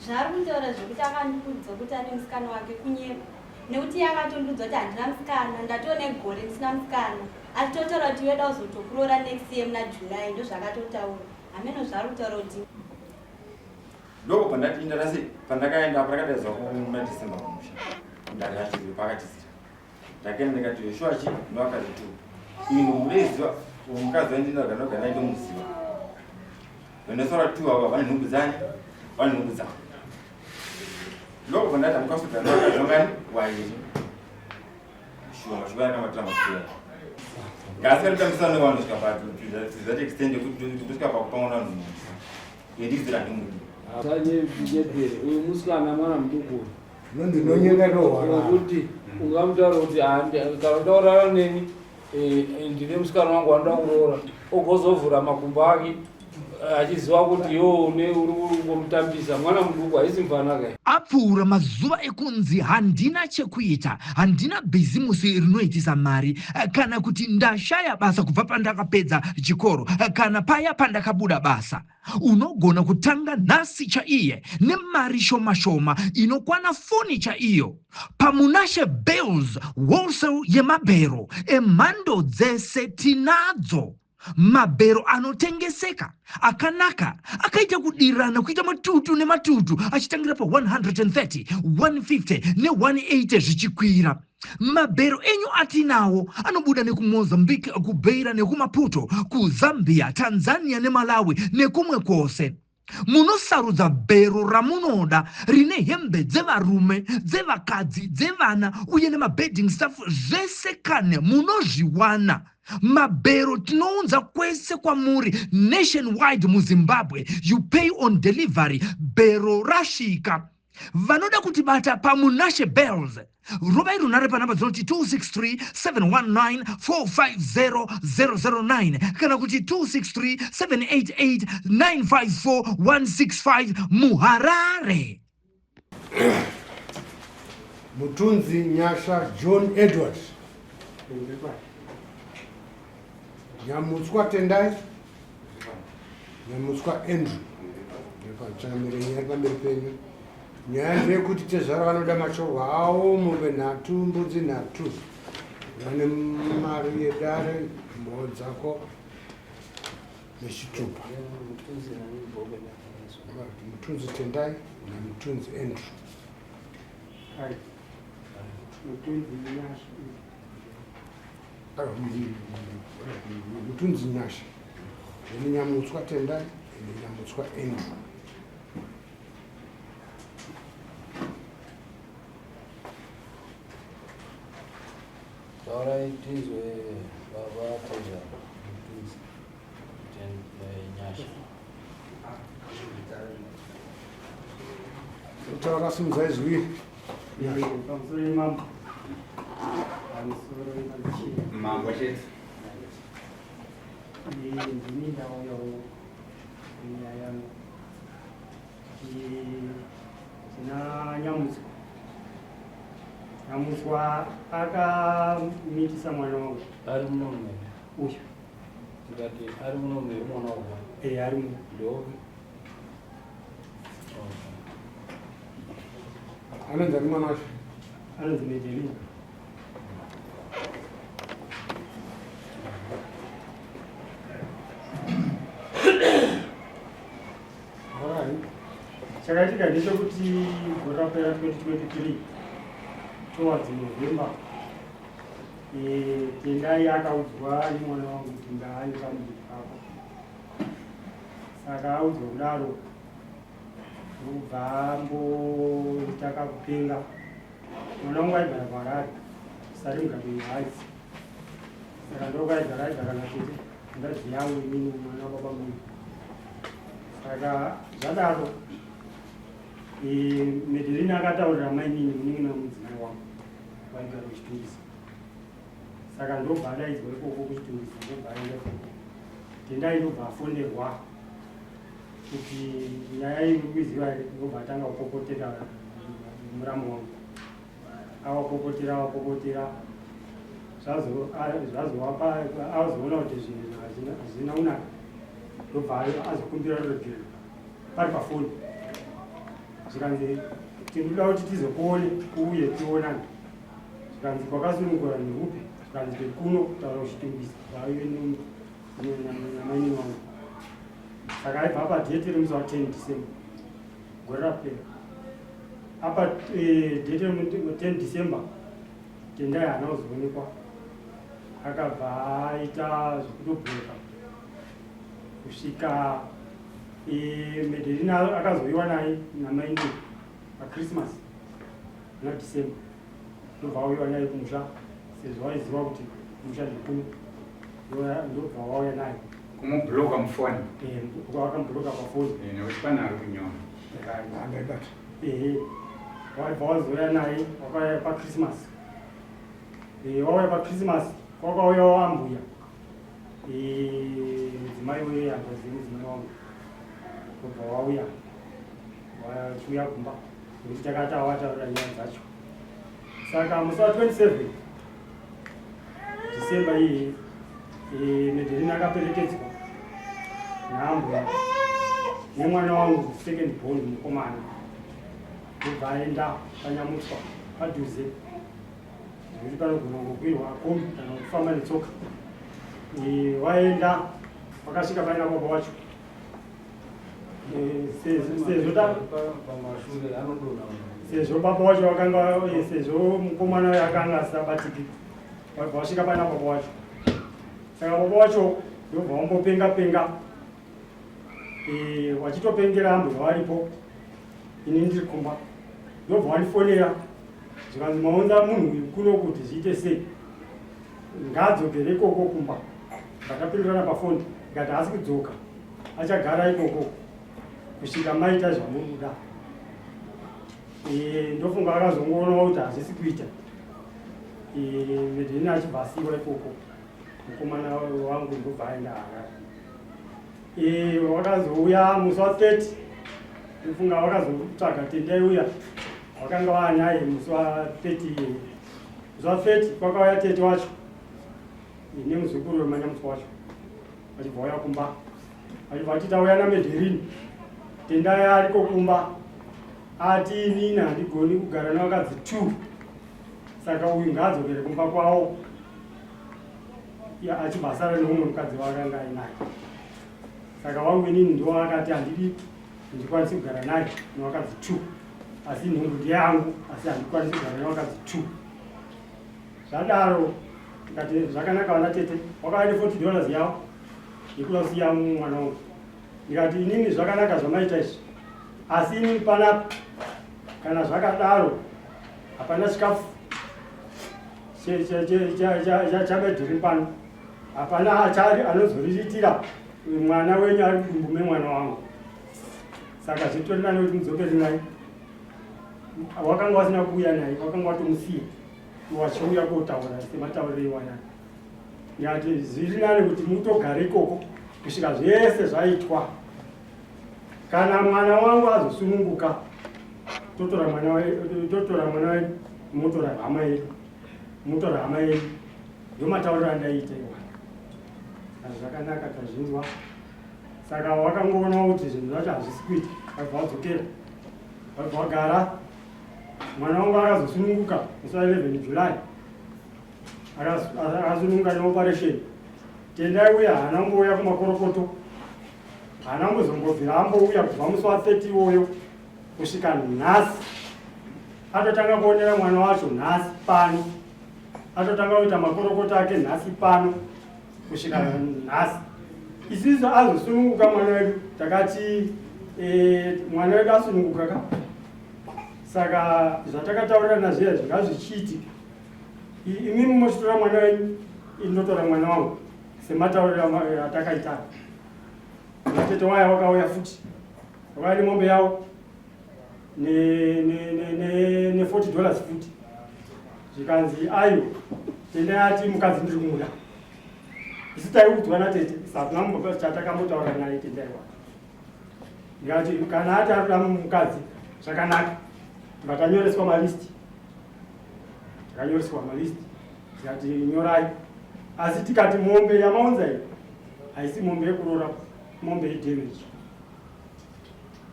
Zvaro kutaura zvokuti akandikudza kuti ane musikana wake kunyema. Nekuti yakatondudza kuti handina musikana, ndatoo negore ndisina musikana. Achitotaura kuti weda kuzotokuroora next year muna July, ndo zvakatotaura. Hameno zvaro kutaura kuti ndoko pandapinda rasi pandakaenda pakadaidzwa kuna December kumusha. Ndakachizwe pakatizira. Ndakaenda ndikati shwachi ndakati ino mureziwa umukadzi wandinogana ndo muziva. Venesora 2 ava vane nhumbu dzani? Vane nhumbu dzavo. Ndoko pandati amukasuka ndakazongani wairi. Shoma kama tamakuya. Gasi kalitambisa nevanhu zvikabati tizati extend kuti kusvika pakupangana vanhu. Yendizira ndimundi. Tanye bigedere uyu musikana mwana muduku. Ndinonyeka rohwa kuti ungamutaura kuti ndaurara neni ndine musikana wangu wanoda kuroora ogozovhura makumbo ake achiziva kuti uri kungomutambisa mwana muduku haisi mufanaka. Apfuura mazuva ekunzi handina chekuita, handina bhizimusi rinoitisa mari, kana kuti ndashaya basa kubva pandakapedza chikoro, kana paya pandakabuda basa. Unogona kutanga nhasi chaiye nemari shoma shoma inokwana foni chaiyo. Pamunashe Bells wholesale yemabhero emhando dzese tinadzo. Mabhero anotengeseka akanaka akaita kudirana kuita matutu nematutu achitangira pa 130, 150 ne180 zvichikwira. Mabhero enyu atinawo anobuda nekumozambique, kubeira nekumaputo, kuzambia, Tanzania neMalawi nekumwe kwose. Munosarudza bhero ramunoda rine hembe dzevarume, dzevakadzi, dzevana uye nemabedding stuff zvese kane munozviwana. Mabhero tinounza kwese kwamuri nationwide muZimbabwe. You pay on delivery. Bhero rashika. Vanoda kutibata pamunashe Bells. Robai runare panamba dzinoti 263 719 450 009 kana kuti 263 788 954 165 Muharare. Mutunzi Nyasha John Edwards. Nyamutswa Tendai. Nyamutswa Andrew. Nyaya ndeyekuti tezvara vanoda mashorwa avo mombe nhatu, mbudzi nhatu. Vane mari yedare, mhou dzako nechitupa. Mutunzi Tendai namutunzi Andrew. Mutunzi Nyasha. Nyamutswa Tendai namutswa Andrew. Taura itizwe baba teja mutunzi Nyasha. Taura simuzayizwi. Mambo chete. Nyamutswa akamitisa mwana wangu. Ari munomwe. Uyu. Tikati ari munomwe mwana wangu. Ari munomwe. Ndovi. Anonzi ari mwana wacho? Anonzi Medelina. Chakaitika ndechekuti gore rapera 2023 towards November, Tendai akaudzwa nemwana wangu kuti ngaaye pamudzi pako. Saka audzwa kudaro ndobva ambotaka kupenga. Mwana wangu aigara paRari, sari mugabeni haidzi. Saka ndokaigara kana kuti ndaziyawo inini mwana wababa munhu. Saka zvadaro Medelina akataurira mainini munin'ina mudzimai wangu vaigara kuchitungisa. Saka ndobva adaidzwa ikoko kuchitungisa, ndobva aenda ikoko. Tendai ndobva afonderwa kuti nyaya iri kuiziva here, ndobva atanga kupopotera muramu wangu. Awapopotera azoona kuti zvinhu hazvina unaka, ndobva azokumbira ruregerero pari pafoni. zvikanzi tinoda kuti tizokuone uye tionane zvikanzi kwakasunungura neupe zvikanzi tekuno kutaura kuchitungisa vaive namaini wangu saka aibva apa dhete remusi wa 10 December gore rapera apa dhete 10 December tendai hana kuzoonekwa akabva aita zvekutobhuka kusvika Medelina akazoiwa naye namaini paChristmas na December ndobva wauya naye kumusha sezvo waiziva kuti kumusha ndikuno ndobva wauya naye kumubhuloka mufoni wakamubhuloka pafoni nekuti pane ari kunyora waibva wazoya naye wakauya paChristmas wauya paChristmas kwakauyawo ambuya mudzimai wehanzvadzi mudzimai wangu kubva wauya wachiuya kumba nekuti takati awataurira nyaya dzacho saka musi wa 27 December iyi Medelina akaperekedzwa naambuya nemwana wangu second born mukomana ndobva aenda panyamutswa padhuze nekuti panogona kukwirwa kombi kana kufamba netsoka waenda wakasvika paina baba wacho sezvo baba wacho akanga sezvo mukomana wayo akanga asabatiki wabva wasvika paina baba wacho saka baba wacho ndobva wambopenga wachitopengera ambuya waripo ini ndiri kumba ndobva wandifonera zvikanzi maunza munhu uyu kuno kuti zviite sei ngaadzokere ikoko kumba ndakapindirana pafoni ngati haasi kudzoka achagara ikoko kusvika maita zvamunoda ndofunga akazongoona kuti hazvisi kuita Medelina achibva asiiwa ikoko mukomana wangu ndobva aenda Harare wakazouya musi wa 30 ndofunga wakazotsvaga tendai uya wakanga waanaye musi wa 30 musi wa 30 kwakauya tete wacho nemuzukuru wemanyamutswa wacho vachibva wauya kumba vachibva vachiti auya naMedelini tendai ariko kumba ati inini handigoni kugara navakadzi 2 saka uyu ngaadzokere kumba kwawo achibva asara neumwe mukadzi waakanga ainaye saka wangu inini ndo akati handidi ndikwanisi kugara naye nevakadzi 2 asi nhungu ndeyangu asi handikwanisi kugara nevakadzi 2 zvadaro ngati zvakanaka vana tete wakauya ne$40 yavo yekuda kusiya mwana wangu ndikati inini zvakanaka zvamaita izvi asi inini panapa kana zvakadaro hapana chikafu chaMedelini pano hapana achari anozoriritira mwana wenyu ari mudumbu memwana wangu saka zvitorinane kuti mudzokere naye wakanga wasina kuuya naye wakanga watomusiya wachiuya kotaura sematauriro iwanani ndikati zviri nane kuti mutogare ikoko kusvika zvese zvaitwa kana mwana wangu azosununguka totora mwana wedu motora hama yedu ndomatauriro andaita iwana zvakanaka tazvinzwa saka wakangoona kuti zvinhu zvacho hazvisi kuita vabva vadzokera vabva vagara mwana wangu akazosununguka musi wa 11 July akasununguka neoperation tendai uya haana mbouya kumakorokoto haana mbozongobvira ambouya kubva musi wa 30 iwoyo kusvika nhasi atotanga kuonera mwana wacho nhasi pano atotanga kuita makorokoto ake nhasi pano kusvika nhasi isiso azosununguka mwana wedu takati mwana wedu asununguka ka saka zvatakataurirana zviya zvingazvichiitika imimi mochitora mwana wenyu inotora mwana wangu sematauriro atakaitana matete waya wakauya futi wakauya nemombe yavo ne$40 futi zvikanzi ayo tendai ati mukadzi ndiri kumuda isu taikudzwa natete sakuna chatakambotaura naye tendai wacho ndikati kana ati arikuda mukadzi zvakanaka ngatanyoreswa malisti takanyoreswa malisti tikati nyorai asi tikati mombe yamaunza iyi haisi mombe yekuroora mombe yedamage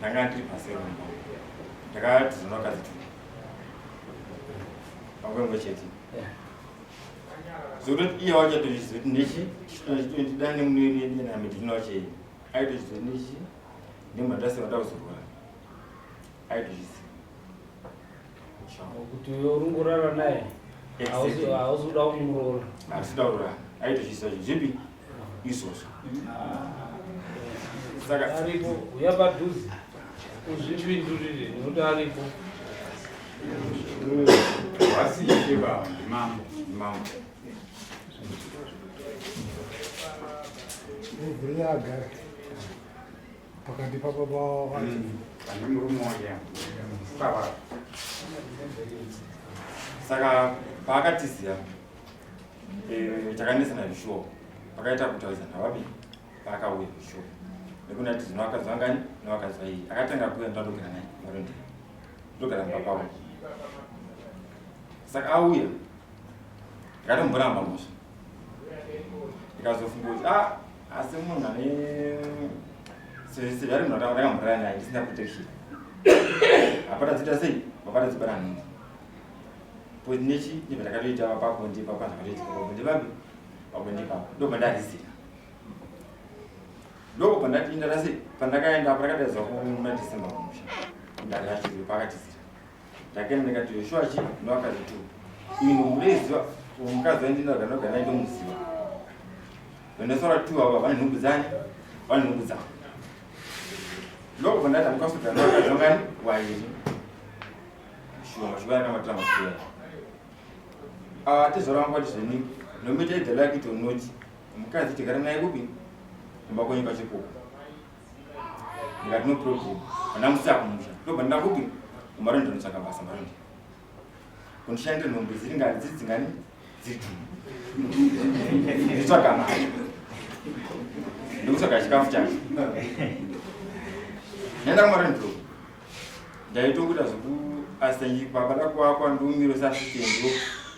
ndanga ndiri pasero ndakati zvinokaziti pamwe chete zoti iye wacho tozvizoti nechi ndidane munenamidinoche aitozvizoti nechi nemandasema ndakuzorwara aitozvisi kuti urungurara naye hauzoda kumuroora asitaurora aitozvisa zvipi izvozvo saka aripo uya padhuze uzvipindurire nekuti aripo Wasiye baba mambo. Uvriaga pakati papo Pani murume moja. Baba. saka paakatiziya takanesana zvishowo pakaita kutauridzana vapi paakauya zvishowo nekuna kuti zvino akazwa ngani nevakazwa iyi akatanga kuuya ndadogara naye maronde ndogara mupapavo saka auya ndikatomboramba musha ndikazofunga kuti asi munhu ane sezvari munhu ndakamborara naye ndisina protection apata dzita sei wapata dzibara nhunzi pozi nechi ndibva ndakatoita pabondi papa ndakatoitika pabondi vapi pabondi papo ndobva ndarizira ndoko pandatiinda sei pandakaenda pakadaidzwa kuna December kumusha ndakachiziro pakatizira ndakaenda ndikati Yoshua chi ndowakazitu ino mureziwa mukadzi wandinogara naye ndomuziva vendesora 2 ava vane nhumbu dzani vane nhumbu dzavo ndoko pandati andikasogara ndowakadzongani wairi shoma yakamatira masuya tizora wangu wati zveni nomita idzala yake tonoti mukadzi tigara naye kupi kumba kwenyu pachikoko ndikati no problem andamusiya kumusha ndobva ndakupi kumarondi ndonotsvaka basa marondi kundishandira nhumbu dziri ngani dziri dzingani dziri nditsvaga mari ndokutsvaga chikafu chacho ndaenda kumarondi ndoko ndaitokuita zvokuasenji pakada kuakwa ndoumiro seasistendo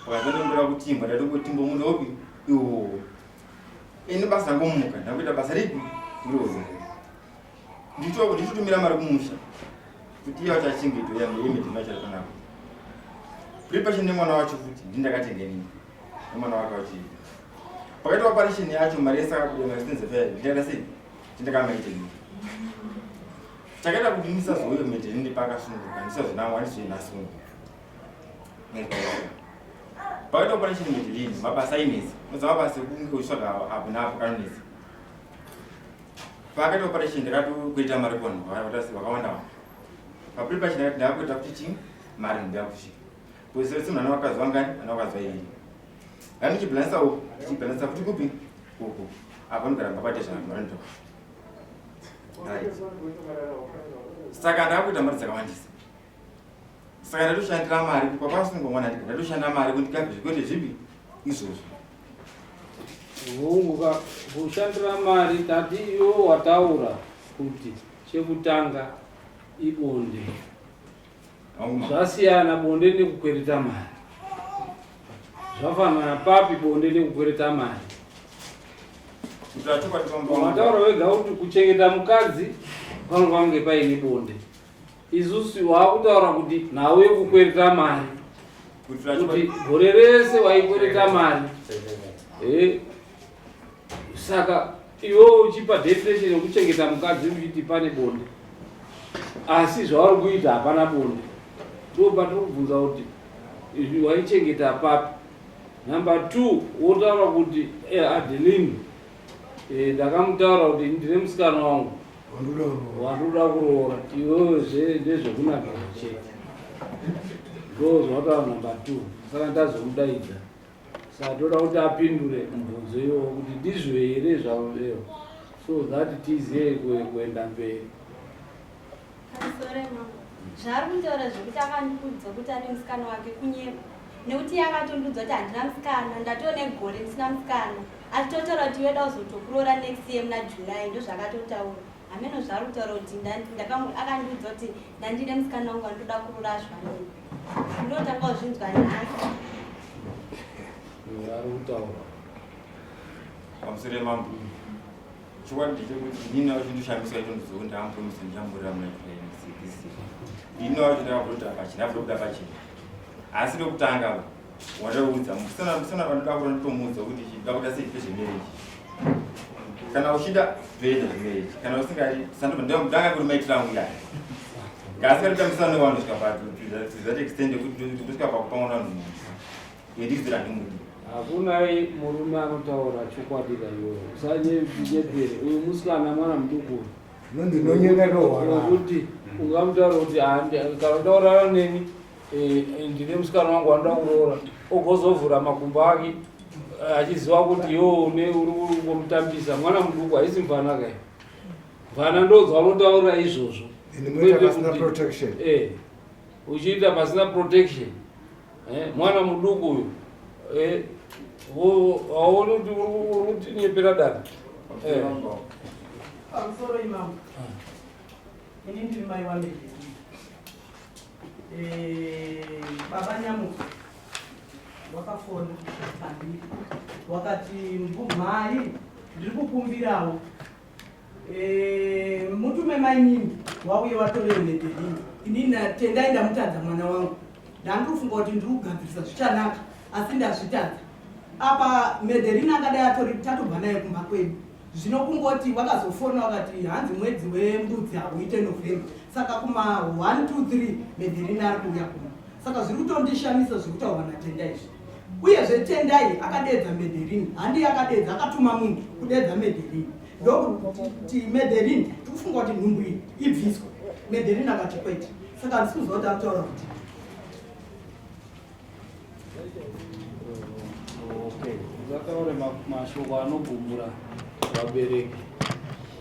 pakazondombera kutimba ndatokotimba munhu opi iwo ini basa rangomuka ndakuita basa ripi irozo ndichotumira mari kumusha kuti iye wachachengeto yemedimacharipanako kuri pachine nemwana wacho futi ndindakatengenini nemwana wake wachiiva pakati oparesheni yacho mari yesakakudenga sitenzefaya ndikaita sei tindakamaitenii chakaita kuti ndisazouyo medhenini pakasunguka ndisazonamwa ndizoinasungu pakati oparesheni medhelini mabasa ainesi noza mabasa ekunge uchitsvaga apo naapo kanonesi pakati oparesheni ndakatokuita mari kuvanhu vakawanda papiri pacho ndakati ndakakuita kuti chii mari ndida kusvika posese munhu anawakazwa ngani anawakazwa iyeni ngani ndichibhilanisa uku ndichibhilanisa futi kupi uku apa ndigaramba bate zvanamarondo saka ndakakuita mari dzakawandisa saka ndatoshandira mari papasungomwana ndika ndatoshanda mari kundigabve zvikwete zvipi izvozvo unguka kushandira mari tati iwo wataura kuti chekutanga ibonde zvasiyana bonde nekukwereta mari zvafanana papi bonde nekukwereta mari wataura wega kuti kuchengeta mukadzi panonga kunge paine bonde isusu wakutaura kuti nawe kukwereta mari kuti gore rese waikwereta mari saka iwe uchipa definition yekuchengeta mukadzi uchiti pane bonde asi zvauri kuita hapana bonde ndopatiri kubvunza kuti waichengeta papi. Number 2 wotaura kuti Adeline ndakamutaura kuti ndine musikana wangu wandoda kuroora iwewe ndezvekunakira chete ndozvataura number 2 saka ndazomudaidza saka toda kuti apindure mubvunzo iwowo kuti ndizvo here zvavo so that tiziye kuenda mberi. Zvari kutaura zvekuti akandikudza kuti ane musikana wake kunyema nekuti yakatondudza kuti handina musikana ndatoo negore ndisina musikana achitotaura kuti weda kuzotokuroora next year muna July ndozvakatotaura hameno zvari kutaura kuti akandikudza kuti ndandine musikana wangu andoda kuroora zvanei ndinotanga kuzvinzwa nhasi ari kutaura pamusoro mambo chokwadi ndechekuti inini wacho ndoshandiswa icho ndizokuti ndakamupromisa ndichamborera muna CBC. Inini wacho ndakabvuta pachina kuda pachina. Asi ndokutanga wadaudza musana vanoda kuona tomuudza kuti chida kuda sei zvemarriage. Kana uchida toenda zvemarriage. Kana usingadi ndanga kuri maitira angu yayo. Ngasi katamisana nevanhu zvikabatu that extend kuti kusvika pakupangana munhu. Yedikira ndimudi. Hakunai murume anotaura chokwadi iyoyo. Usanyepere uyu musikana mwana muduku. Nokuti ungamutaura kuti kana utaurana neni ndine musikana wangu wanoda kuroora ogozovhura makumbo ake achiziva kuti iwo uri kungomutambisa mwana muduku haisi mvana kai. Mvana ndodzo vanotaura izvozvo. Uchiita pasina protection. Mwana muduku uyu aone kuti uri kutinyepera dani. Pamusoro imamu ini ndiri mai wandege baba Nyamuka wakafona tambiri wakati mhai ndiri kukumbirawo mutume mainini wauye watorewo nededini inini tendai ndamutadza mwana wangu ndandirufunga kuti ndiri kugadzirisa zvichanaka asi ndazvitadza apa Medherina angadai atori tatobva naye kumba kwedu zvino kungoti wakazofona wakati hanzi mwedzi wembudzi hauite November saka kuma 1 2 3 Medherina ari kuuya kuma saka zviri kutondishamisa zviri kutaurwa natenda izvi uyezve tendai akadedza Medherina handi akadedza akatuma munhu kudedza Medherina ndokuti Medherina tikufunga kuti nhumbu iyi ibviswa Medherina akati kwete saka handisi kuziva kuti akutaura kuti Zakaore mashoko anogumbura vabereki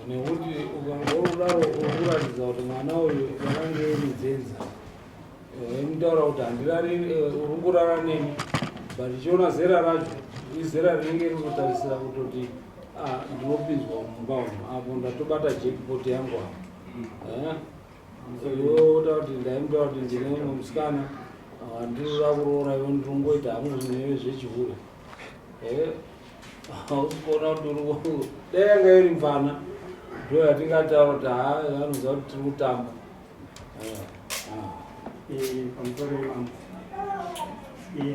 nekuti ukangorudaro urikuratidza kuti mwana uyu wakange unidzenza mutaura kuti uri kurara neni but ichiona zera racho izera rinenge rinotarisira kutoti ndinopinzwa mumba umu apo ndatobata jackpot yangu apo iwe uta kuti ndaimutaura kuti ndine umwe musikana ndirira kuroora iwe ndiringoita hangu zvineve zvechihure hausikuona kuti dai yanga iri mvana ndo yatingataura kuti vanoziva kuti tiri kutamba. Pamusoro imamu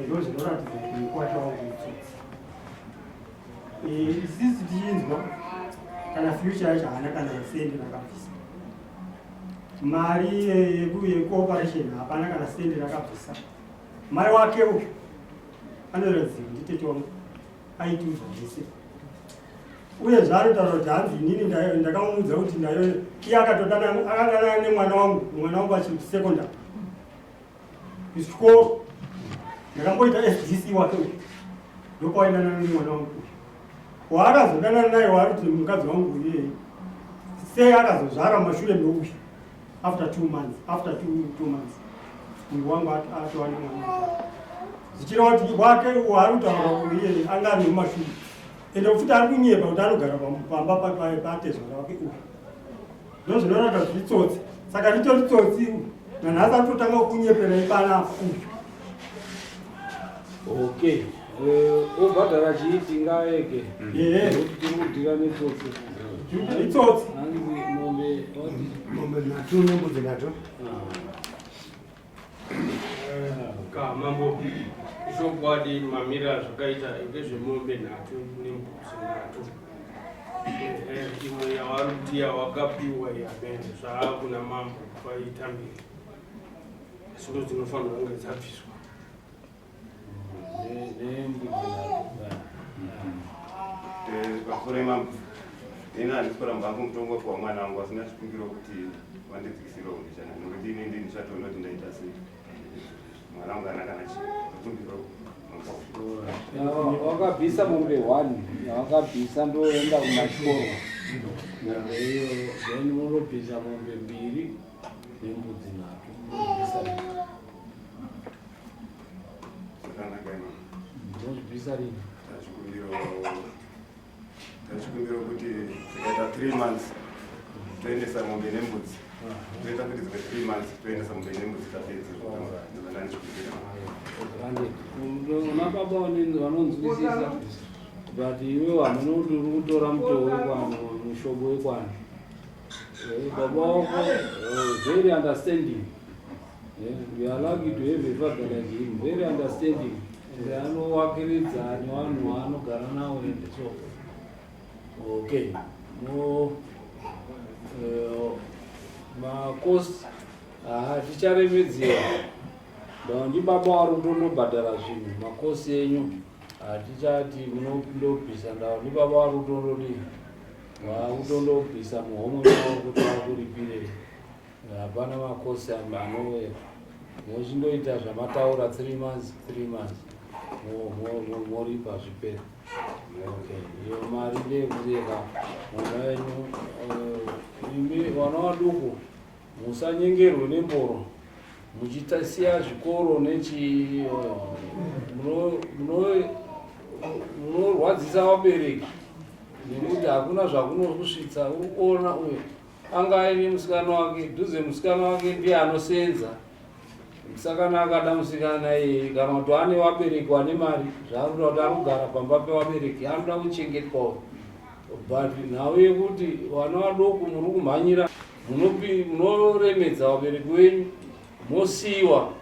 ndo zvinoratidza kuti mukwata wangu isisi tichinzwa kana future yacho haana kana sendi rakabvisa mari yecooperation hapana kana sendi rakabvisa mai wakewo anoratidza nditete wangu aitiudza zvese uye zvaanotaura kuti hanzi inini ndakamuudza kuti nayo iye akadanana nemwana wangu achiri kusekondari kuchikoro ndakamboita FGC wake ndokwaindanana nemwana wangu waakazodanana naye waari kuti mukadzi wangu iye sei akazozvara mumashure meuyu after 2 months munhu wangu atova nemwana zichireva kuti wake waari kutaura kuti iye anga ari nemumashure ende futi ari kunyepa kuti anogara pamba patezvara wake uyu ndo zvinoratidza kuti itsotsi saka ritori tsotsi nanhasi atotanga kunyepera ipana uyu. Okay, obhadhara chiiti ngaeke tiri kudhira netsotsi itsotsi mombe nhatu nembudzi nhatu mambo chokwadi mamira zvakaita ngezvemombe nhatu nembudzi nhatu imwe yavari kuti yawakapiwa yamene zvaakuna mambo kwaitambiri zvino dzinofanira kunge dzabviswa pasoro imambo ini handisi kuramba hangu mutongo kwa mwana wangu asina chikumbiro kuti vandidzikisire undishana nokuti ini ndi ndichatona kuti ndaita sei mwana wangu ana kana chikumbiro wakabvisa mombe 1 yawakabvisa ndoenda kumachikoro mombe iyo then unobvisa mombe 2 nembudzi nhatu nozvibvisa rini tachikumbiro kuti zikaita 3 months toendesa mombe nembudzi toita kuti zika 3 months toendesa mombe nembudzi tapedza una baba vanonzwisisa but iwe hamuna kuti uri kutora mutoo wekwano muhlobo wekwana. Baba wako very understanding. We are lucky to have a father like him, very understanding. And anowakiridza nevanhu vaanogara navo and so. Okay. No makosi haticharemedziwa. Ndi baba wari kutondobhadhara zvinhu makosi enyu hatichati munondobvisa ndau. Ndi baba wari kutondodii vakutondobvisa muhomwe wavo kuti vakuripire. Hapana makosi anowera. Mochindoita zvamataura 3 months moripa zvipera. Iyo mari ndeyekureka mwana wenyu. Imi vana vaduku musanyengerwe nemboro muchitasiya zvikoro nechi munorwadzisa vabereki nekuti hakuna zvakunokusvitsa. Uri kuona uyu anga aine musikana wake, dhuze musikana wake ndiye anosenza. Musikana akada musikana iyeye kana kuti ane vabereki vane mari zvaakuda kuti arikugara pamba pevabereki anoda kuchengetwawo. But nhau yekuti vana vadoko muri kumhanyira munoremedza vabereki venyu mosiyiwa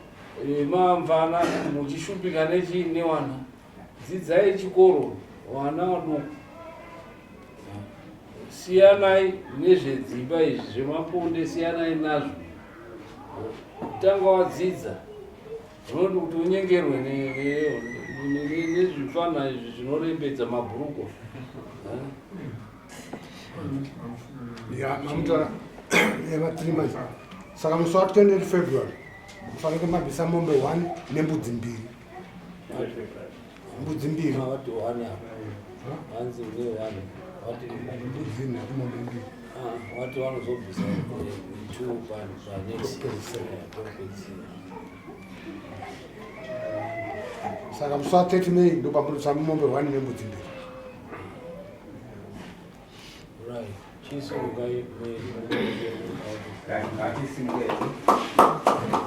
mamvana muchishupika newana. Dzidzai chikoro vana vadoko. Siyanai nezvedzimba izvi zvemaponde, siyanai nazvo. Tanga wadzidza unoti kuti unyengerwe nezvifana izvi zvinorembedza mabhuruko. Mamutaura eva 3 months. Saka musi wa 20 February mufanike mabvisa mombe 1 nembudzi 2. Mbudzi 2. Wati 1 apa. Hanzi une 1. Wati mbudzi 4 mombe 2. Wati vanozobvisa 2 panext. Saka musi wa 30 May ndo pamurisa mombe 1 nembudzi 2. Right. Chisukai Ngatisimukei.